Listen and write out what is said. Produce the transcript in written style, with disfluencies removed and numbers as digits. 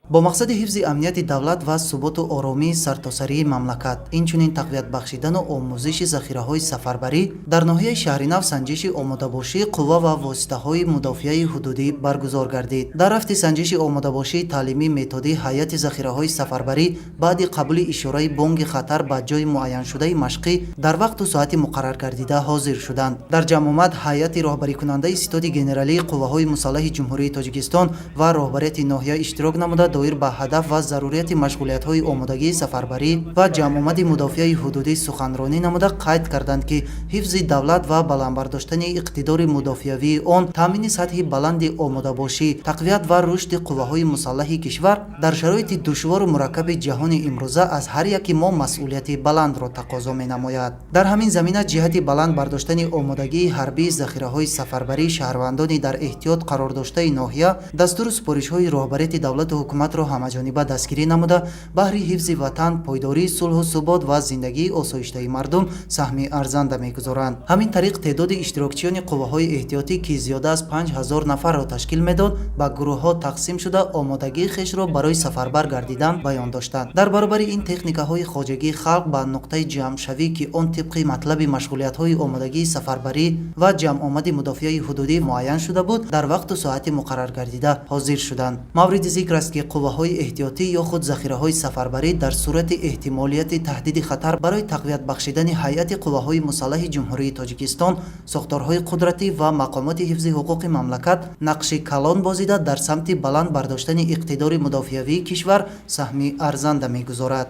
бо мақсади ҳифзи амнияти давлат ва суботу оромии сартосарии мамлакат, инчунин тақвият бахшидану омӯзиши захираҳои сафарбарӣ дар ноҳияи Шаҳринав санҷиши омодабошии қувва ва воситаҳои мудофиаи ҳудудӣ баргузор гардид. Дар рафти санҷиши омодабошии таълимии методии ҳайати захираҳои сафарбарӣ баъди қабули ишораи бонги хатар ба ҷои муайяншудаи машқӣ дар вақту соати муқаррар гардида ҳозир шуданд. Дар ҷамъомад ҳайати роҳбарикунандаи ситоди генералии қувваҳои мусаллаҳи ҷумҳурии Тоҷикистон ва роҳбарияти ноҳия иштирок намуда доир ба ҳадаф ва зарурияти машғулиятҳои омодагии сафарбарӣ ва ҷамъомади мудофиаи ҳудудӣ суханронӣ намуда қайд карданд ки ҳифзи давлат ва баландбардоштани иқтидори мудофиавии он, таъмини сатҳи баланди омодабошӣ, тақвият ва рушди қувваҳои мусаллаҳи кишвар дар шароити душвору мураккаби ҷаҳони имрӯза аз ҳар яки мо масъулияти баландро тақозо менамояд. Дар ҳамин замина ҷиҳати баланд бардоштани омодагии ҳарбии захираҳои сафарбарии шаҳрвандони дар эҳтиёт қарор доштаи ноҳия, дастуру супоришҳои роҳбарияти давлату ҳукуматро ҳамаҷониба дастгирӣ намуда баҳри ҳифзи ватан, пойдории сулҳу субот ва зиндагии осоиштаи мардум саҳми арзанда мегузоранд. ҳамин тариқ теъдоди иштирокчиёни қувваҳои эҳтиётӣ ки зиёда аз 5000 нафарро ташкил медод, ба гурӯҳҳо тақсим шуда омодагии хешро барои сафарбар гардидан баён доштанд. дар баробари ин техникаҳои хоҷагии халқ ба нуқтаи ҷамъшавӣ ки он тибқи матлаби машғулиятҳои омодагии сафарбарӣ ва ҷамъомади мудофиаи ҳудудӣ муайян шуда буд, дар вақту соати муқаррар гардида ҳозир шуданд. мавриди зикр аст ки қувваҳои эҳтиётӣ ё худ захираҳои сафарбарӣ дар сурати эҳтимолияти таҳдиди хатар барои тақвият бахшидани ҳайати қувваҳои мусаллаҳи ҷумҳурии Тоҷикистон, сохторҳои қудратӣ ва мақомоти ҳифзи ҳуқуқи мамлакат нақши калон бозида дар самти баланд бардоштани иқтидори мудофиавии кишвар саҳми арзанда мегузорад.